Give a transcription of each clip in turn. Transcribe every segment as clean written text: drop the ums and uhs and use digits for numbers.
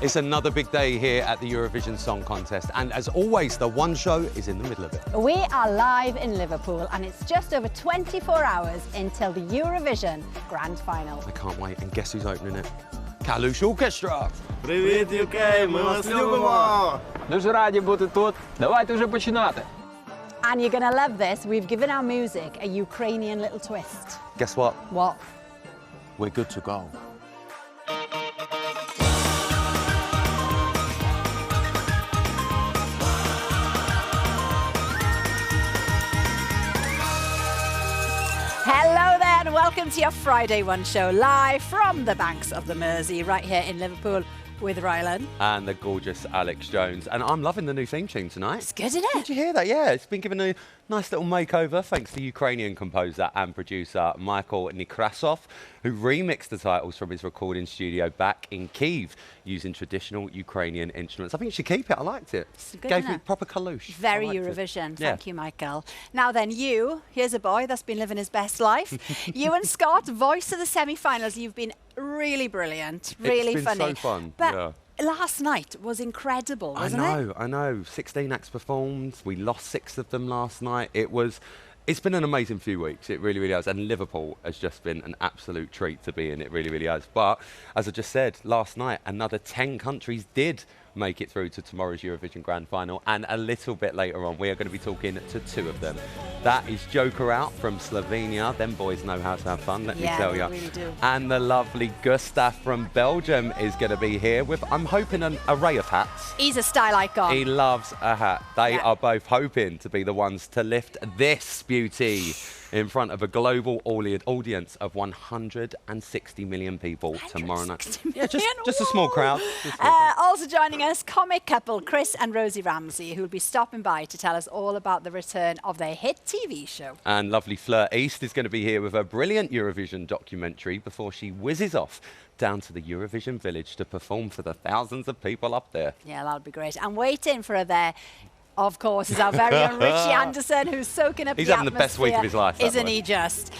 It's another big day here at the Eurovision Song Contest, and as always, the one show is in the middle of it. We are live in Liverpool, and it's just over 24 hours until the Eurovision Grand Final. I can't wait, and guess who's opening it? Kalush Orchestra! Привіт, UK! Ми вас любимо! Дуже раді бути тут. Давайте вже починати. And you're going to love this. We've given our music a Ukrainian little twist. Guess what? What? We're good to go. Hello there and welcome to your Friday One show, live from the banks of the Mersey, right here in Liverpool with Rylan. And the gorgeous Alex Jones. And I'm loving the new theme tune tonight. It's good, isn't it? Did you hear that? Yeah, it's been given a nice little makeover thanks to Ukrainian composer and producer Michael Nekrasov, who remixed the titles from his recording studio back in Kyiv using traditional Ukrainian instruments. I think you should keep it. I liked it. It's good, Gave it proper kalush. Very Eurovision. Thank you, Michael. Now then, here's a boy that's been living his best life. You and Scott, voice of the semi-finals. You've been really brilliant, really funny. It's been so fun. But last night was incredible, wasn't it? I know. 16 acts performed. We lost 6 of them last night. It's been an amazing few weeks. It really, really has. And Liverpool has just been an absolute treat to be in. It really, really has. But as I just said, last night, another 10 countries did make it through to tomorrow's Eurovision Grand Final. And a little bit later on, we are going to be talking to 2 of them. That is Joker Out from Slovenia. Them boys know how to have fun, let me tell you. Really do. And the lovely Gustaph from Belgium is going to be here with, I'm hoping, an array of hats. He's a style icon. He loves a hat. They are both hoping to be the ones to lift this beauty in front of a global audience of 160 million people tomorrow night. Yeah, just a small crowd. Also joining us, comic couple Chris and Rosie Ramsey, who will be stopping by to tell us all about the return of their hit TV show. And lovely Fleur East is going to be here with a brilliant Eurovision documentary before she whizzes off down to the Eurovision village to perform for the thousands of people up there. Yeah, that'll be great. And waiting for her there, of course, is our very own Richie Anderson, who's soaking up the atmosphere. He's having the best week of his life. Isn't he just?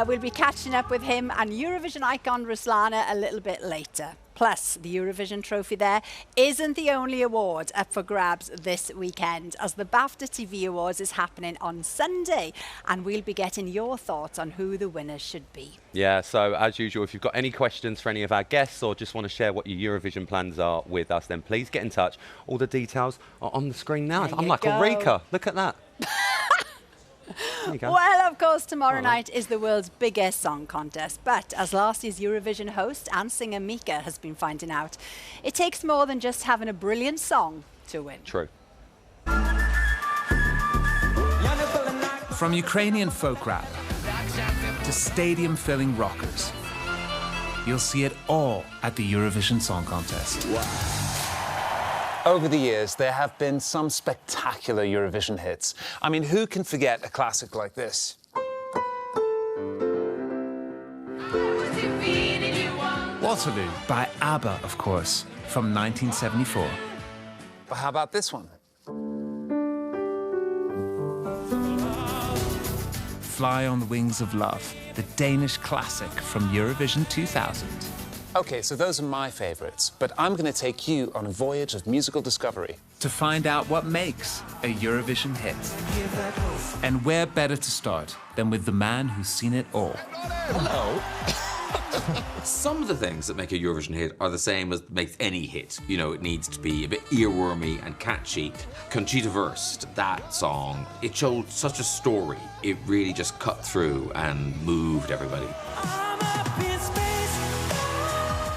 We'll be catching up with him and Eurovision icon Ruslana a little bit later. Plus, the Eurovision trophy there isn't the only award up for grabs this weekend, as the BAFTA TV Awards is happening on Sunday, and we'll be getting your thoughts on who the winners should be. Yeah, so as usual, if you've got any questions for any of our guests or just want to share what your Eurovision plans are with us, then please get in touch. All the details are on the screen now. I'm like a Rika. Look at that. Well, of course, tomorrow night is the world's biggest song contest. But as last year's Eurovision host and singer Mika has been finding out, it takes more than just having a brilliant song to win. True. From Ukrainian folk rap to stadium-filling rockers, you'll see it all at the Eurovision Song Contest. Over the years, there have been some spectacular Eurovision hits. I mean, who can forget a classic like this? Waterloo by ABBA, of course, from 1974. But how about this one? Fly on the Wings of Love, the Danish classic from Eurovision 2000. Okay, so those are my favorites, but I'm going to take you on a voyage of musical discovery. To find out what makes a Eurovision hit. And where better to start than with the man who's seen it all. Hello. Some of the things that make a Eurovision hit are the same as makes any hit. You know, it needs to be a bit earwormy and catchy. Conchita Wurst, that song, it showed such a story. It really just cut through and moved everybody.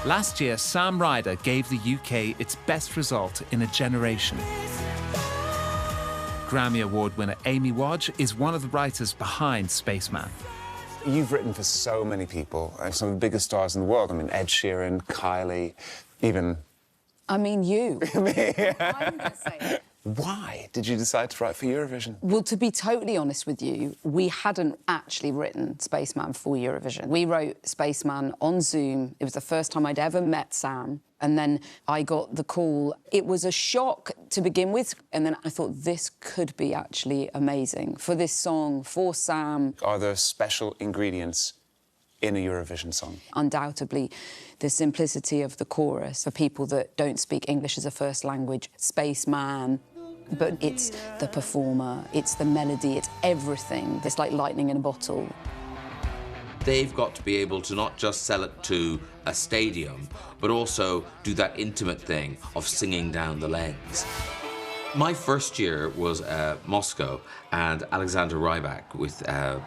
Last year, Sam Ryder gave the UK its best result in a generation. Grammy Award winner Amy Wadge is one of the writers behind Spaceman. You've written for so many people, some of the biggest stars in the world. I mean, Ed Sheeran, Kylie, even... I mean, you. Me. I'm gonna say it. Why did you decide to write for Eurovision? Well, to be totally honest with you, we hadn't actually written Spaceman for Eurovision. We wrote Spaceman on Zoom. It was the first time I'd ever met Sam. And then I got the call. It was a shock to begin with. And then I thought, this could be actually amazing for this song, for Sam. Are there special ingredients in a Eurovision song? Undoubtedly, the simplicity of the chorus for people that don't speak English as a first language, Spaceman, but it's the performer, it's the melody, it's everything. It's like lightning in a bottle. They've got to be able to not just sell it to a stadium, but also do that intimate thing of singing down the lanes. My first year was Moscow, and Alexander Rybak with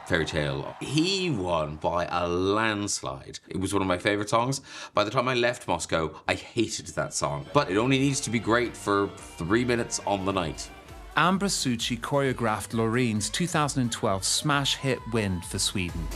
Fairy Tale. He won by a landslide. It was one of my favourite songs. By the time I left Moscow, I hated that song. But it only needs to be great for 3 minutes on the night. Ambra Succi choreographed Lorene's 2012 smash hit win for Sweden.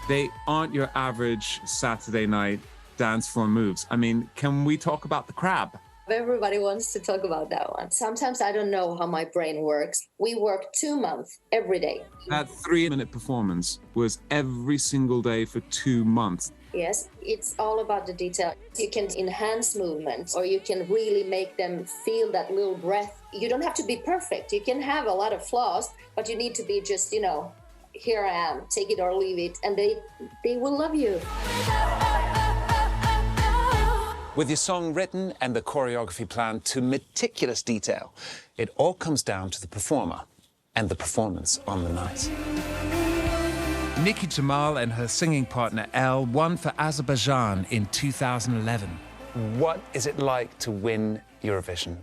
They aren't your average Saturday night dance floor moves. I mean, can we talk about the crab? Everybody wants to talk about that one. Sometimes I don't know how my brain works. We work 2 months every day. That 3-minute performance was every single day for 2 months. Yes, it's all about the detail. You can enhance movements, or you can really make them feel that little breath. You don't have to be perfect. You can have a lot of flaws, but you need to be just, you know, here I am, take it or leave it, and they will love you. With your song written and the choreography planned to meticulous detail, it all comes down to the performer and the performance on the night. Nikki Jamal and her singing partner Elle won for Azerbaijan in 2011. What is it like to win Eurovision?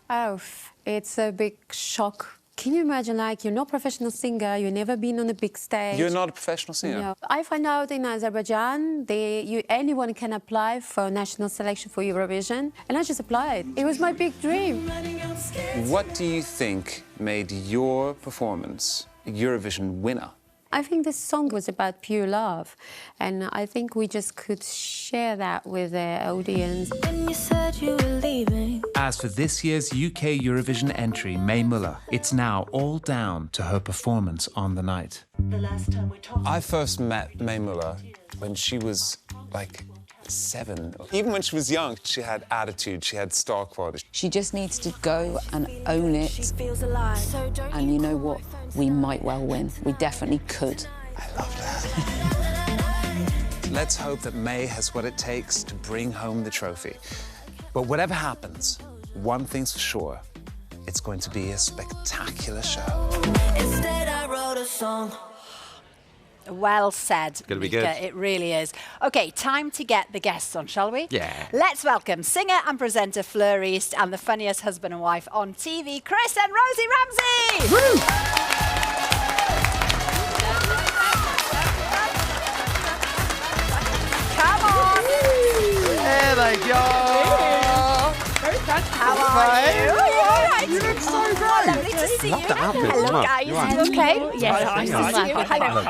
Oh, it's a big shock. Can you imagine, like, you're not a professional singer, you've never been on a big stage. You're not a professional singer? No. I find out in Azerbaijan, anyone can apply for national selection for Eurovision, and I just applied. It was my big dream. What do you think made your performance a Eurovision winner? I think this song was about pure love, and I think we just could share that with the audience. When you said you were leaving. As for this year's UK Eurovision entry, Mae Muller, it's now all down to her performance on the night. The last time we talked. I first met Mae Muller when she was, like, 7. Even when she was young, she had attitude, she had star quality. She just needs to go and own it. She feels alive. So And you know what? We might well win. We definitely could. I love that. Let's hope that Mae has what it takes to bring home the trophy. But whatever happens, one thing's for sure, it's going to be a spectacular show. instead I wrote a song. Well said. It's gonna be Mika, good. It really is. OK, time to get the guests on, shall we? Yeah. Let's welcome singer and presenter Fleur East and the funniest husband and wife on TV, Chris and Rosie Ramsey. Woo! Come on. There they go. How are you? Are you all right? You look so great. Lovely to see you. Love the outfit. Hello, Mwah. guys. You are. You okay? Yes, Nice I'm to see you. fine. Hello.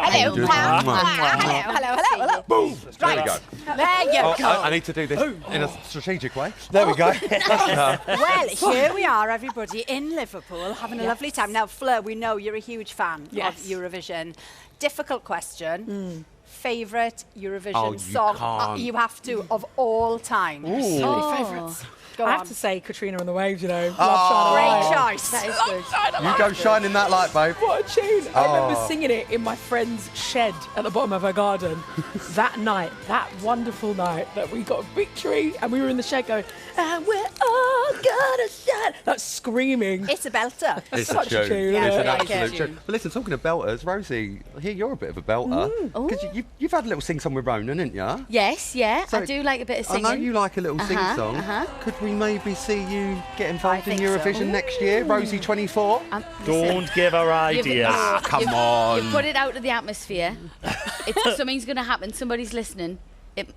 Hello. Hello. Boom. There we go. There you Oh, go. I need to do this in a strategic way. There we go. Well, here we are, everybody, in Liverpool, having a lovely time. Now, Fleur, we know you're a huge fan of Eurovision. Difficult question. Favourite Eurovision you song? can't. You have to, of all time. Ooh. So many favourites. Go I on. have to say Katrina and the Waves, you know. Great Love choice. That is good. You go shining that light, babe. What a tune. I remember singing it in my friend's shed at the bottom of her garden that night, that wonderful night that we got a victory and we were in the shed going, and we're all gonna shine. That's screaming. It's a belter. It's Such a tune, Yeah, It's an it is. absolute tune. But listen, talking of belters, Rosie, I hear you're a bit of a belter. Because you've had a little sing-song with Ronan, haven't you? Yes, yeah. So, I do like a bit of singing. I know you like a little sing-song. Could we maybe see you get involved in think so. Eurovision next year? Rosie 24? Don't give her ideas. Come on. You put it out of the atmosphere. If something's going to happen, somebody's listening.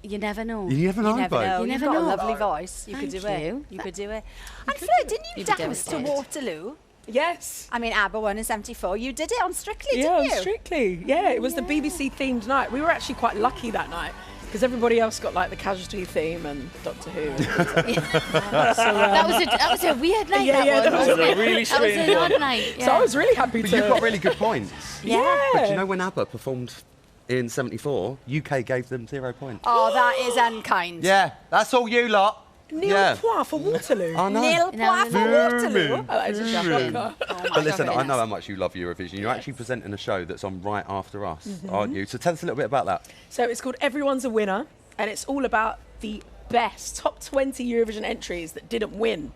You never know. You never know, You never babe. know. You You've never got a know. lovely voice. You could do Thank it. you. You could do it. And Fleur, didn't you You'd be dance to devastated. Waterloo? Yes. I mean, ABBA won in 74. You did it on Strictly, Yeah, didn't you? Strictly. Yeah, it was the BBC themed night. We were actually quite lucky that night because everybody else got like the Casualty theme and Doctor Who. That was a weird night. Yeah, that was wasn't a it? really That was strange an one. odd night. So I was really happy But to. you've got really good points. Yeah. But do you know when ABBA performed in 74, UK gave them 0 points. Oh, that is unkind. Yeah, that's all you lot. Nil point for Waterloo. I know. Nil point for Waterloo. Oh, that is a shocker. But listen, I know how much you love Eurovision. You're actually presenting a show that's on right after us, aren't you? So tell us a little bit about that. So it's called Everyone's a Winner, and it's all about the best top 20 Eurovision entries that didn't win,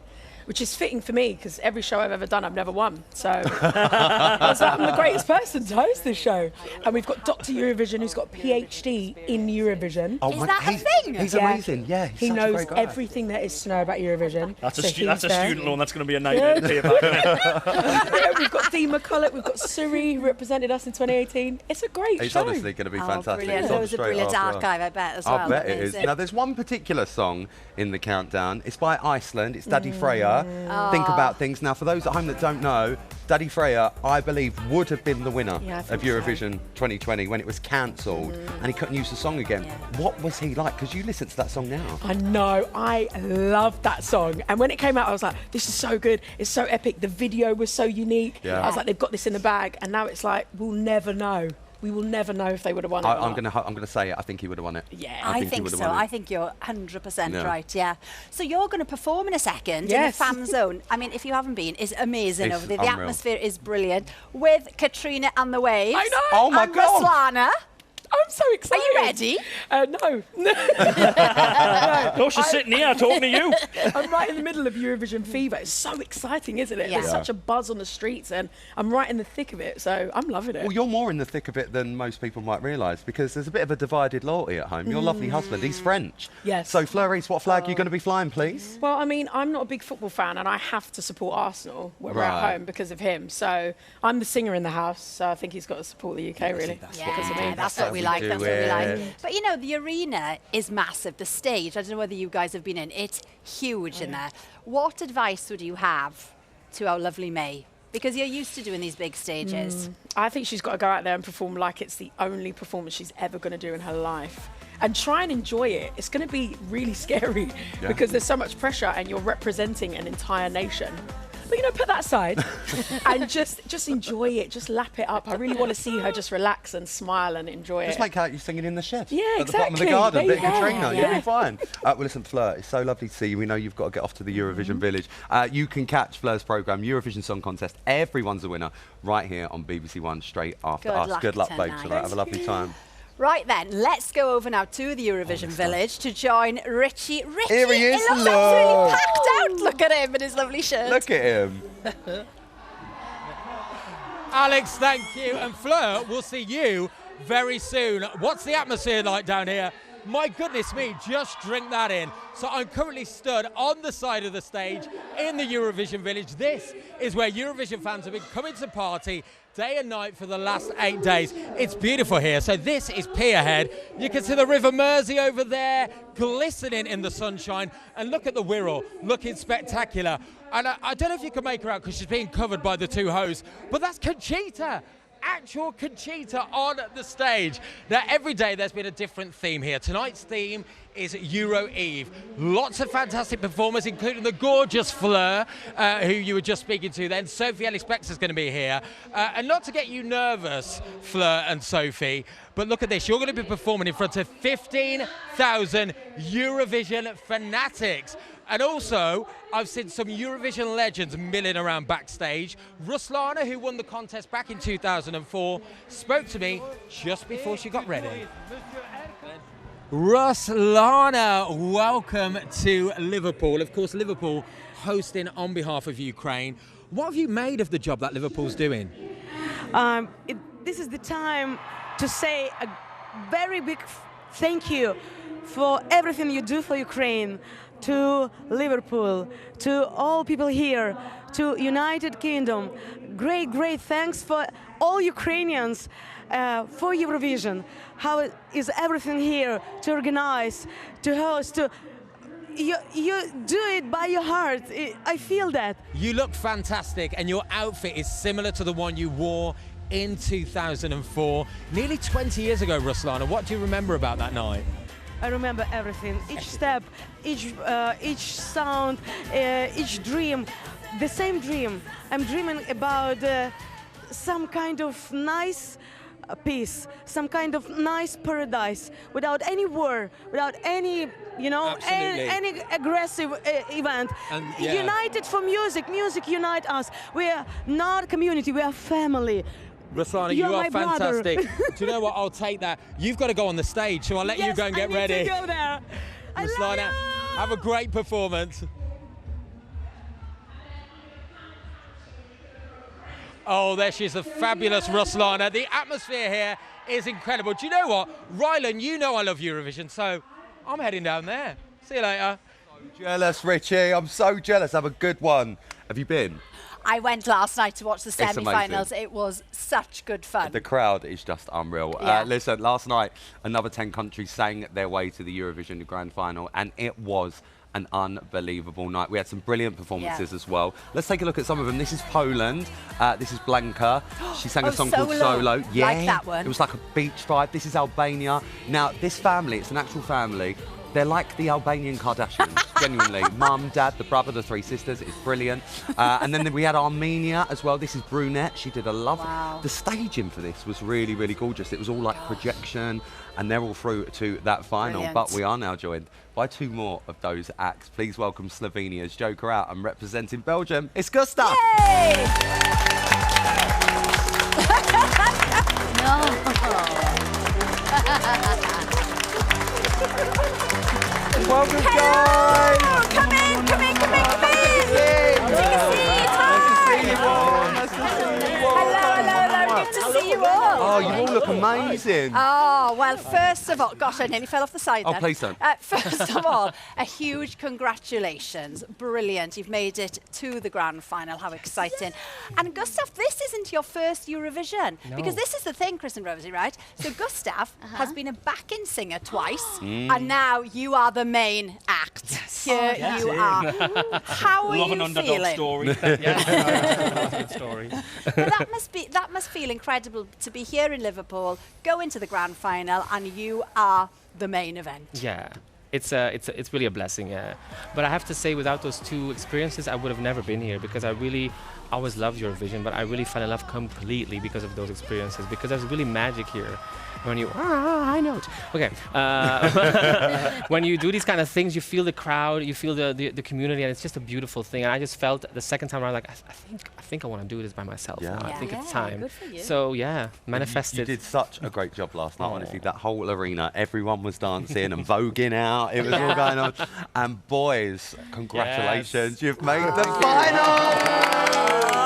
which is fitting for me because every show I've ever done, I've never won. So I was like, I'm the greatest person to host this show. And we've got Dr. Eurovision, who's got a PhD in Eurovision. Oh, Is that a thing? He's amazing. Yeah, he's he such a knows great guy. everything there is to know about Eurovision. That's a, So that's he's a there. student loan. That's going to be a nightmare to pay back, isn't it? Yeah, we've got Dee McCulloch, we've got Suri, who represented us in 2018. It's a great It's show. honestly going to be fantastic. Brilliant. It's on There was a straight brilliant after us. archive, I bet, as well. I bet it is. Amazing. Now, there's one particular song in the countdown. It's by Iceland. It's Daddy Freyja. Think About Things. Now, for those at home that don't know, Daddy Freyja, I believe, would have been the winner Yeah, I of think Eurovision 2020 when it was cancelled and he couldn't use the song again. What was he like? Because you listen to that song now. I know, I loved that song. And when it came out, I was like, this is so good. It's so epic. The video was so unique. Yeah. I was like, they've got this in the bag. And now it's like, we'll never know. We will never know if they would have won it. I'm gonna say it. I think he would have won it. Yeah. I he think would have so. won it. I think you're 100% Yeah. right, yeah. So you're going to perform in a second Yes. in the fan zone. I mean, if you haven't been, it's amazing It's over there. The unreal. atmosphere is brilliant. With Katrina and the Waves. I know. Oh my and God. Ruslana. I'm so excited. Are you ready? No. No, she's sitting here talking to you. I'm right in the middle of Eurovision fever. It's so exciting, isn't it? Yeah. There's such a buzz on the streets and I'm right in the thick of it. So I'm loving it. Well, you're more in the thick of it than most people might realise because there's a bit of a divided loyalty at home. Your lovely husband, he's French. Yes. So, Fleur East, what flag are you going to be flying, please? Well, I mean, I'm not a big football fan and I have to support Arsenal when we're Right. at home because of him. So I'm the singer in the house, so I think he's got to support the UK, really. because of me. Yeah, that's what we like. do That's what we like. it. But you know, the arena is massive. The stage, I don't know whether you guys have been in. It's huge in there. What advice would you have to our lovely May? Because you're used to doing these big stages. I think she's got to go out there and perform like it's the only performance she's ever going to do in her life. And try and enjoy it. It's going to be really scary because there's so much pressure and you're representing an entire nation. But, you know, put that aside and just enjoy it. Just lap it up. I really want to see her just relax and smile and enjoy Just it. make out you singing in the shed. Yeah, at the bottom of the exactly. garden, There bit you of go. Katrina, Yeah. you'll be fine. Well, listen, Fleur, it's so lovely to see you. We know you've got to get off to the Eurovision Village. You can catch Fleur's programme, Eurovision Song Contest, Everyone's a Winner, right here on BBC One straight after Good us. luck Good luck, babes, tonight. for that. Have a lovely time. Right then, let's go over now to the Eurovision Village to join Richie. Richie, Here he is, it looks look. absolutely packed out. Look at him in his lovely shirt. Look at him. Alex, thank you. And Fleur, we'll see you very soon. What's the atmosphere like down here? My goodness me, just drink that in. So I'm currently stood on the side of the stage in the Eurovision Village. This is where Eurovision fans have been coming to party day and night for the last 8 days. It's beautiful here. So this is Pierhead. You can see the River Mersey over there, glistening in the sunshine. And look at the Wirral, looking spectacular. And I don't know if you can make her out because she's being covered by the two hosts, but that's Conchita. Actual Conchita on the stage. Now, every day there's been a different theme here. Tonight's theme is Euro Eve. Lots of fantastic performers, including the gorgeous Fleur, who you were just speaking to then. Sophie Ellis-Bextor's going to be here. And not to get you nervous, Fleur and Sophie, but look at this. You're going to be performing in front of 15,000 Eurovision fanatics. And also, I've seen some Eurovision legends milling around backstage. Ruslana, who won the contest back in 2004, spoke to me just before she got ready. Ruslana, welcome to Liverpool. Of course, Liverpool hosting on behalf of Ukraine. What have you made of the job that Liverpool's doing? This is the time to say a very big thank you for everything you do for Ukraine, to Liverpool, to all people here, to United Kingdom. Great thanks for all Ukrainians for Eurovision. How is everything here to organize, to host, you do it by your heart. I feel that. You look fantastic, and your outfit is similar to the one you wore in 2004, nearly 20 years ago, Ruslana. What do you remember about that night? I remember everything, each step, each sound, each dream, the same dream. I'm dreaming about some kind of nice peace, some kind of nice paradise, without any war, without any, any aggressive event. And, yeah. United for music. Music unite us. We are not a community. We are family. Ruslana, You're you are my brother. fantastic. Do you know what? I'll take that. You've got to go on the stage, so I'll let you go and get ready. I need to go there. Ruslana, have a great performance. Oh, there she is, the fabulous Ruslana. The atmosphere here is incredible. Do you know what? Rylan, you know I love Eurovision, so I'm heading down there. See you later. Jealous, Richie. I'm so jealous. Have a good one. Have you been? I went last night to watch the amazing. semi-finals. It was such good fun. The crowd is just unreal. Yeah. Listen, last night, another 10 countries sang their way to the Eurovision Grand Final, and it was an unbelievable night. We had some brilliant performances as well. Let's take a look at some of them. This is Poland. This is Blanka. She sang a song called Solo. Yeah, like that one. It was like a beach vibe. This is Albania. Now, this family, it's an actual family. They're like the Albanian Kardashians, genuinely. Mum, dad, the brother, the three sisters. It's brilliant. And then we had Armenia as well. This is Brunette. She did a lovely... Wow. The staging for this was really, really gorgeous. It was all like projection, and they're all through to that final. Brilliant. But we are now joined by two more of those acts. Please welcome Slovenia's Joker out, and representing Belgium, it's Gustaph. Yay! Welcome, Hello! guys! Come in, come in, come in, come in! Take a seat, hello, good to see you all. Oh, you all look amazing. Oh, well, first of all, gosh, I nearly fell off the side Oh, then. please don't. First of all, a huge congratulations. Brilliant. You've made it to the grand final. How exciting. And Gustaph, this isn't your first Eurovision. No. Because this is the thing, Chris and Rosie, right? So Gustaph has been a backing singer twice, and now you are the main act. Yes. Here Yes. you are. How are Love you an underdog feeling? story. Yeah, good story. But that must feel incredible to be here in Liverpool, go into the grand final, and you are the main event. Yeah, it's really a blessing. Yeah, but I have to say, without those two experiences, I would have never been here, because I really always loved Eurovision, but I really fell in love completely because of those experiences. Because there's really magic here. When you high note, okay. When you do these kind of things, you feel the crowd, you feel the community, and it's just a beautiful thing. And I just felt the second time around, like I think I want to do this by myself. Yeah. Now. I think it's Yeah, time. good for you. So yeah, manifested. You did such a great job last night, honestly. That whole arena, everyone was dancing and voguing out. It was all going on. And boys, congratulations, you've made the final!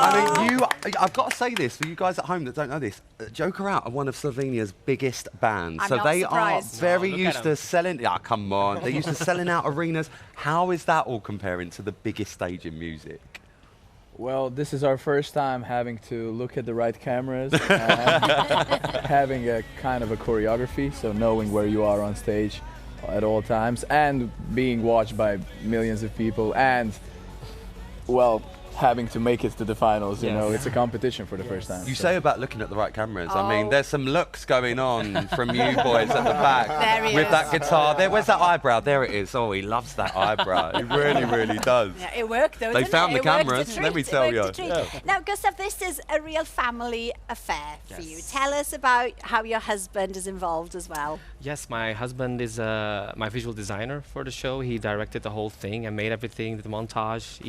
I mean, I've got to say this, for you guys at home that don't know this, Joker Out are one of Slovenia's biggest bands. I'm so not they surprised. are very Look used at to 'em. selling... Yeah, come on. They're used to selling out arenas. How is that all comparing to the biggest stage in music? Well, this is our first time having to look at the right cameras and having a kind of a choreography, so knowing where you are on stage at all times and being watched by millions of people and, well, having to make it to the finals, you know, it's a competition for the first time. You say about looking at the right cameras. I mean, there's some looks going on from you boys at the back There he with is. that guitar. There, where's that eyebrow? There it is. Oh, he loves that eyebrow. He really, really does. Yeah, it worked though, They didn't found it? the It worked a cameras, let me treat. tell It you. worked a treat. Yeah. Now, Gustaph, this is a real family affair for you. Tell us about how your husband is involved as well. Yes, my husband is my visual designer for the show. He directed the whole thing and made everything, the montage.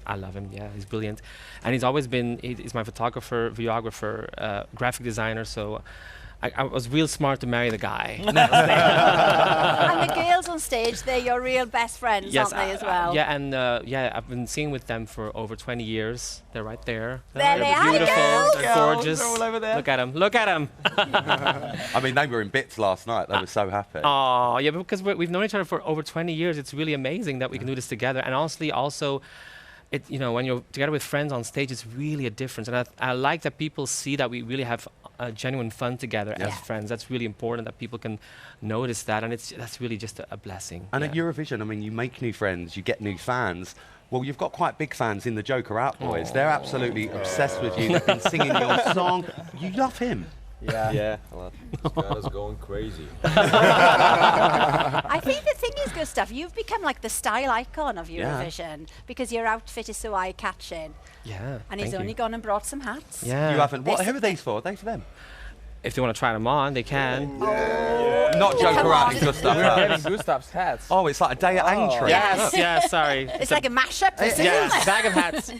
I love him. Yeah, he's brilliant, and he's always been. He's my photographer, videographer, graphic designer. So I was real smart to marry the guy. And the girls on stage, they're your real best friends, aren't they, as well? Yeah, and I've been singing with them for over 20 years. They're right there. There they are, beautiful. girls. They're gorgeous. They're all over there. Look at them. Look at them. I mean, they were in bits last night. They were so happy. Oh, yeah, because we've known each other for over 20 years. It's really amazing that we can do this together. And honestly, also, when you're together with friends on stage, it's really a difference. And I like that people see that we really have genuine fun together as friends. That's really important, that people can notice that. And that's really just a blessing. And at Eurovision, I mean, you make new friends, you get new fans. Well, you've got quite big fans in the Joker Out boys. They're absolutely obsessed with you. They've been singing your song. You love him. Yeah. Well, this guy is going crazy. I think the thing is, Gustaph, you've become like the style icon of Eurovision because your outfit is so eye-catching. Yeah. And he's only gone and brought some hats. Yeah. You haven't. Who are these for? Are they for them? If they want to try them on, they can. Not joke around, Gustaph. We're getting Gustaf's hats. Oh, it's like a day at Aintree. Yes, yes, sorry. It's like a mashup, isn't Yeah, it? bag of hats.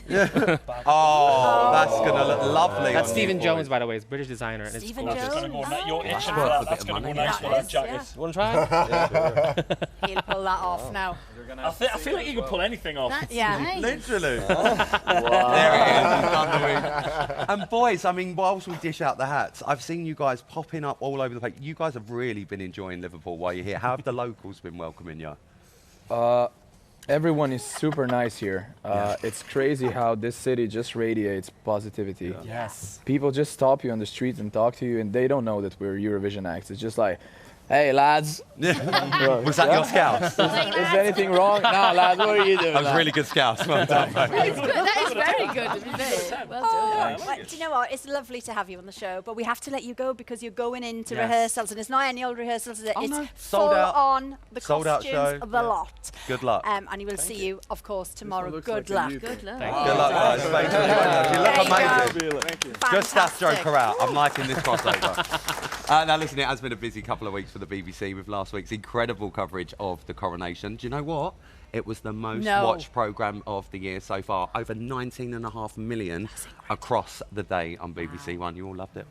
Oh, that's going to look lovely. That's on Stephen you, Jones, boys. by the way. It's a British designer. And Stephen it's gorgeous. Jones. You're itching That's for worth that. a That's bit of going to go money. nice with that jacket. Yeah. You want to try? He'll pull that off now. I feel like you could pull anything off. That's Yeah. nice. Literally. There it is. We've done the week. And boys, I mean, whilst we dish out the hats, I've seen you guys popping up all over the place. You guys have really been enjoying Liverpool while you're here. How have the locals been welcoming you? Everyone is super nice here. It's crazy how this city just radiates positivity. Yes. People just stop you on the street and talk to you, and they don't know that we're Eurovision acts. It's just like, hey, lads. Was that your Scouse? Is anything wrong? No, lads, what are you doing? That was really good Scouse. Well done, mate. That is very good, to be fair. Well done. Well, do you know what? It's lovely to have you on the show, but we have to let you go because you're going into Yes. rehearsals, and it's not any old rehearsals. It's no. full Sold out. on the Sold out costumes, show. the lot. Good luck. And you will see you, of course, tomorrow. looks Good like a luck. new Good luck. Good luck, guys. Thank you very much. You look There you go. amazing. Gustaph Joker out. I'm liking this crossover. Now, listen, it has been a busy couple of weeks for the BBC with last week's incredible coverage of the coronation. Do you know what? It was the most watched programme of the year so far. Over 19.5 million across the day on BBC One. You all loved it.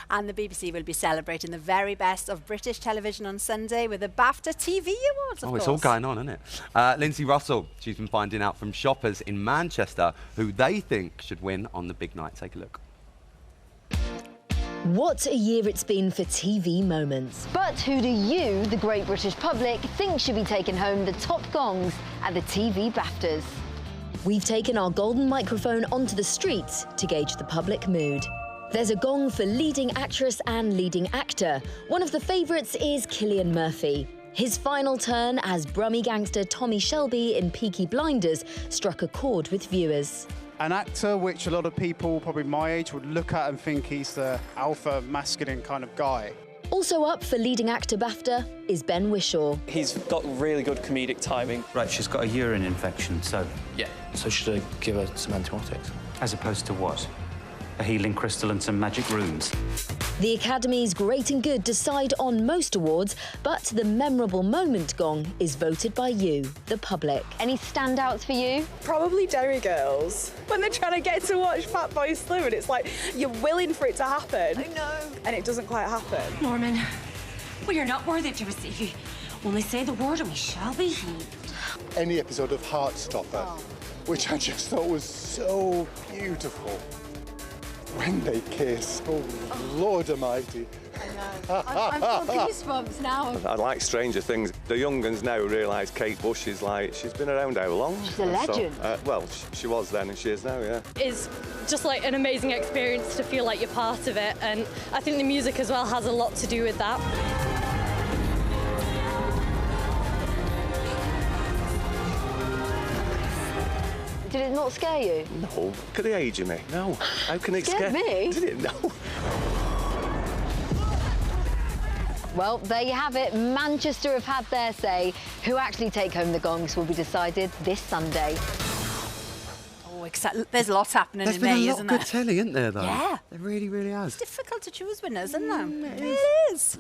And the BBC will be celebrating the very best of British television on Sunday with the BAFTA TV Awards, of course. It's all going on, isn't it? Lindsay Russell, she's been finding out from shoppers in Manchester who they think should win on the big night. Take a look. What a year it's been for TV moments. But who do you, the great British public, think should be taking home the top gongs at the TV BAFTAs? We've taken our golden microphone onto the streets to gauge the public mood. There's a gong for leading actress and leading actor. One of the favourites is Cillian Murphy. His final turn as Brummie gangster Tommy Shelby in Peaky Blinders struck a chord with viewers. An actor which a lot of people, probably my age, would look at and think he's the alpha masculine kind of guy. Also up for leading actor BAFTA is Ben Whishaw. He's got really good comedic timing. Right, she's got a urine infection, so... Yeah. So should I give her some antibiotics? As opposed to what? A healing crystal and some magic runes? The Academy's great and good decide on most awards, but the memorable moment gong is voted by you, the public. Any standouts for you? Probably Derry Girls. When they're trying to get to watch Fatboy Slim, and it's like, you're willing for it to happen. I know. And it doesn't quite happen. Norman, we are not worthy to receive you. Only say the word and we shall be healed. Any episode of Heartstopper, which I just thought was so beautiful. When they kiss, oh Lord Almighty. I've got goosebumps now. I like Stranger Things. The young ones now realise Kate Bush is like, she's been around how long? She's a legend. Well, she was then and she is now, yeah. It's just like an amazing experience to feel like you're part of it, and I think the music as well has a lot to do with that. Did it not scare you? No, look at the age of me. No. How can it Scared me? Did it? No. Well, there you have it. Manchester have had their say. Who actually take home the gongs will be decided this Sunday. Oh, there's lots happening There's in been May, a lot isn't of there? good telly, isn't there, though? Yeah. It really, really has. It's difficult to choose winners, isn't there? It is.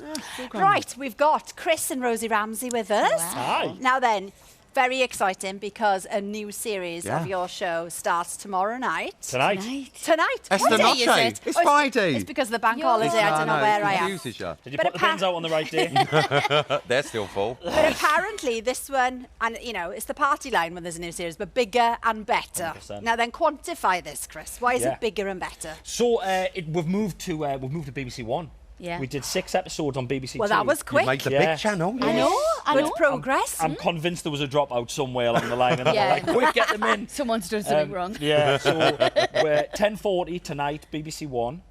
Right, we've got Chris and Rosie Ramsey with us. Hi. Now then, very exciting because a new series of your show starts tomorrow night. Tonight. Tonight. It's What the day is noche. it? It's Oh, Friday. It's because of the bank holiday. I don't know where I am. Confuses you. Did you But put the pins out on the right day? They're still full. But apparently this one, and you know, it's the party line when there's a new series, but bigger and better. 100%. Now then, quantify this, Chris. Why is Yeah. it bigger and better? So we've moved to BBC One. Yeah. We did 6 episodes on BBC Well, Two. that was quick. You made the big channel. I know. Good progress. I'm convinced there was a dropout somewhere along the line, and Yeah. they're like, quick, get them in. Someone's done something wrong. Yeah, so we're 10:40 tonight, BBC One,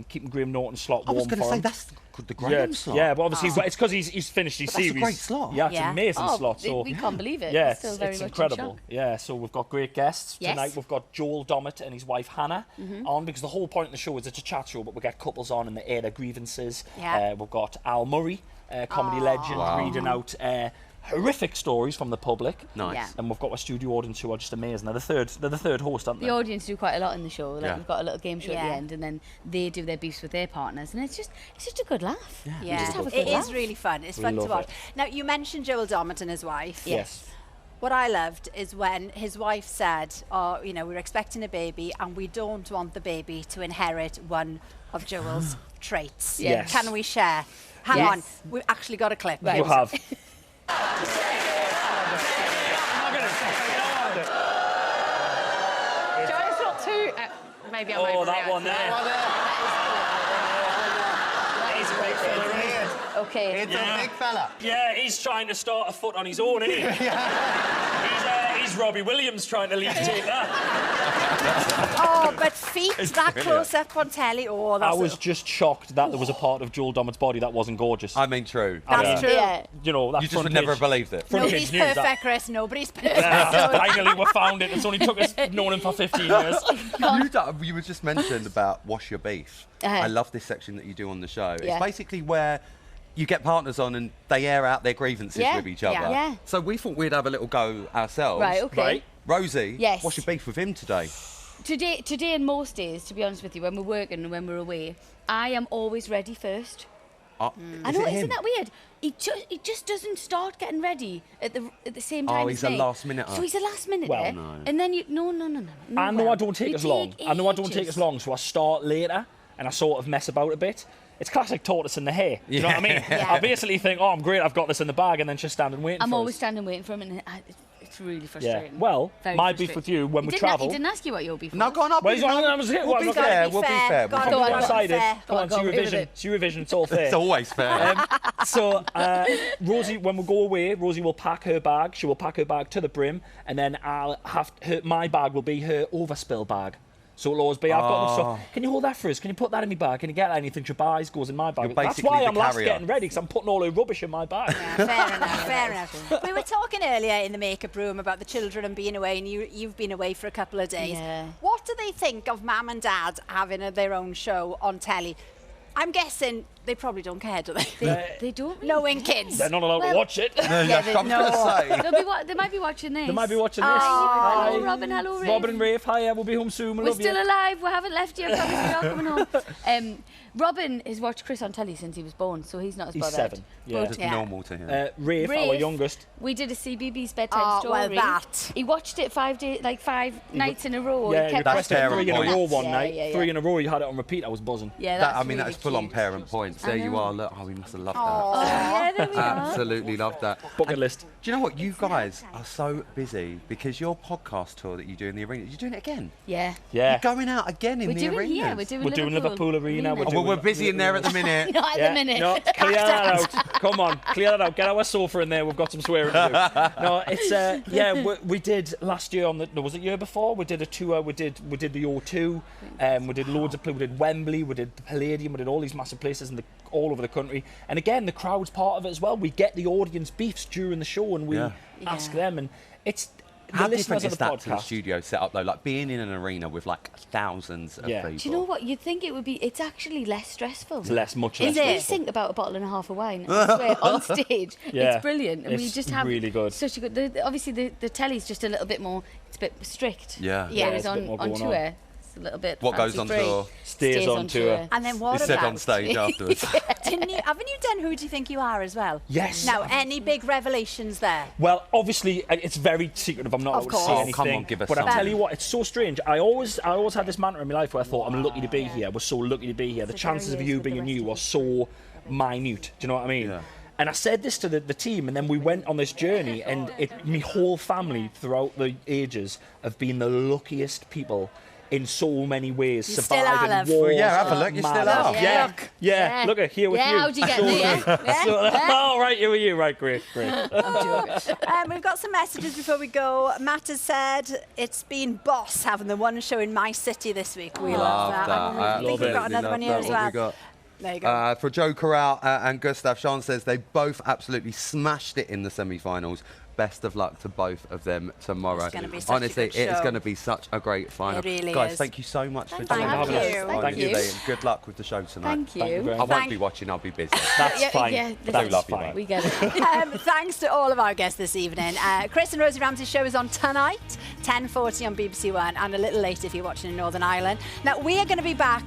keeping Graham Norton slot warm I was going for to say, him. that's the Graham slot. Yeah, but obviously it's because he's finished his But that's a series. great slot. Yeah, it's Yeah. an amazing Oh, slot. So we can't believe it. Yeah, We're still very it's much in incredible. shock. Yeah, so we've got great guests Yes. tonight. We've got Joel Dommett and his wife Hannah Mhm. on, because the whole point of the show is it's a chat show, but we get couples on and they air their grievances. Yeah. We've got Al Murray, comedy legend, Wow. reading out horrific stories from the public. Nice. Yeah. And we've got a studio audience who are just amazing. They're the third host, aren't they? The audience do quite a lot in the show. Like Yeah. we've got a little game show at the end, and then they do their beefs with their partners, and it's just a good laugh. Yeah, Just have a it good laugh. is really fun. It's We fun to love watch. it. Now, you mentioned Joel Dommett and his wife. Yes. What I loved is when his wife said, oh, you know, we're expecting a baby and we don't want the baby to inherit one of Joel's traits. Yes. Can we share? Hang Yes. on, we've actually got a clip. You have. Joe's not too. Maybe I'm Oh, that one there. He's a big fella. Okay. It's a big fella. Yeah, he's trying to start a foot on his own, isn't he? He's Robbie Williams trying to lead take that. Oh, but feet It's that brilliant. close up on telly. Oh, I that's was just shocked that there was a part of Joel Dommett's body that wasn't gorgeous. I mean, true. That's true. Yeah. You know, that You just front would never page- have believed it. front Nobody's page news, perfect, that- Chris. Nobody's perfect. Finally, we found it. It's only took us known him for 15 years. You were just mentioned about wash your beef. I love this section that you do on the show. Yeah. It's basically where you get partners on and they air out their grievances Yeah. with each other. Yeah. So we thought we'd have a little go ourselves. Right, okay. Right. Rosie, Yes. what's your beef with him today? Today and most days, to be honest with you, when we're working and when we're away, I am always ready first. Oh, I is know, it isn't him? that weird? He just doesn't start getting ready at the same time. Oh, as he's a me. last minute-er. So he's a last minute. Well, no. And then you no. I know well. I don't take You as long. I know I don't take ages. as long, so I start later and I sort of mess about a bit. It's classic tortoise in the hay. You know what I mean? Yeah. I basically think, oh, I'm great, I've got this in the bag, and then just standing waiting I'm for always us. standing waiting for him, and it's really Yeah. frustrating. Well, Very my beef frustrating. with you when He we didn't travel. He didn't ask you what your beef was. No, go on up. Well, he's on. We'll be fair. We'll be fair. Go on, Come go on, on, one-sided. fair. Come on, it's Go on, Eurovision. go It's Eurovision. It's all fair. It's always fair. So, Rosie, when we go away, Rosie will pack her bag. She will pack her bag to the brim, and then my bag will be her overspill bag. So it'll always be, I've got enough stuff. Can you hold that for us? Can you put that in my bag? Can you get anything she buys goes in my bag? You're That's basically why the I'm last carrier. getting ready, because I'm putting all her rubbish in my bag. Fair enough, fair enough. We were talking earlier in the makeup room about the children and being away, and you've been away for a couple of days. Yeah. What do they think of Mam and Dad having their own show on telly? I'm guessing they probably don't care, do they? They don't really Knowing care. kids. They're not allowed to watch it. Yeah, I'm gonna say. They might be watching this. They might be watching this. Hello, Hi. Robin. Hello, Rafe. Robin and Rafe, hiya, we'll be home soon. We We're love still you. alive. We haven't left you. I promise we are coming home. Robin has watched Chris on telly since he was born, so he's not as He's bothered. 7. Yeah. But, Just normal to him. Rafe, our Rafe, youngest. We did a CBBS bedtime Oh, story. well, that. He watched it 5 nights in a row. Yeah, he you kept pressed it parent 3 in a points. row one Yeah, night. yeah, yeah. 3 in a row, you had it on repeat. I was buzzing. Yeah, That, that's I mean, really that's full on cute. parent points. There you are. Look, we must have loved Oh, that. Yeah, there we are. Absolutely loved that. Bucket list. Do you know what? You guys are so busy because your podcast tour that you do in the arena, you're doing it again. Yeah. Yeah. You're going out again in We're the doing arena. here. We're doing Liverpool Arena. Arena. Oh, well, we're busy in there at the minute. Not at the minute. No, clear that out. Come on, clear that out. Get our sofa in there. We've got some swearing to do. No, it's we did last year on the. No, was it year before? We did a tour. We did the O2. We did loads of. We did Wembley. We did the Palladium. We did all these massive places all over the country. And again, the crowd's part of it as well. We get the audience beefs during the show, and we ask them. And it's How the different listeners of is the that to the podcast. studio setup though? Like being in an arena with like thousands of people. Do you know what? You'd think it would be. It's actually less stressful. It's much less We stressful. think about a bottle and a half of wine. I swear, on stage, Yeah, it's brilliant, and we it's just have really good. such a good. Obviously, the telly's just a little bit more. It's a bit strict. Yeah. Whereas it's a bit more on going tour, on. it's a little bit. What goes on fancy-free. tour stays on tour. And then what Is said about on stage afterwards. haven't you done Who Do You Think You Are as well? Yes. Now, any big revelations there? Well, obviously, it's very secretive. I'm not Of allowed to say course. anything. Oh, come on, give us but I something. tell you what, it's so strange. I always had this mantra in my life where I thought, I'm lucky to be here. We're so lucky to be here. The chances of you being you are so minute. Do you know what I mean? Yeah. And I said this to the team, and then we went on this journey, and my whole family throughout the ages have been the luckiest people in so many ways. You still are, love. Wars. Well, yeah, have a look, you still are. Yeah, Look. yeah. Look at here with Yeah, you. how'd you get So there? good. Yeah? So- Yeah? oh, right, here with you. Right, great. We've got some messages before we go. Matt has said it's been boss having the one show in my city this week. We love that. I think we've got another one here as well. There you go. For Joe Corral and Gustaph, Sean says they both absolutely smashed it in the semi-finals. best of luck to both of them tomorrow. It's gonna be such a Honestly, good it's show. going to be such a great final. It really Guys, is. thank you so much for Thank having you. us. Thank you. And good luck with the show tonight. Thank you. I won't Thank- be watching, I'll be busy. That's fine. Yeah, I do love you, fine. though. we get it. Thanks to all of our guests this evening. Chris and Rosie Ramsey's show is on tonight, 10:40 on BBC One, and a little later if you're watching in Northern Ireland. Now, we are going to be back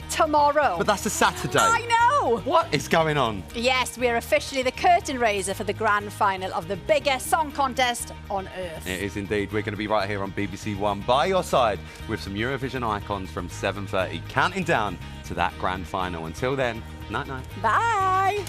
tomorrow. But that's a Saturday. I know! What is going on? Yes, we are officially the curtain raiser for the grand final of the biggest song contest on earth. It is indeed. We're going to be right here on BBC One by your side with some Eurovision icons from 7:30, counting down to that grand final. Until then, night-night. Bye!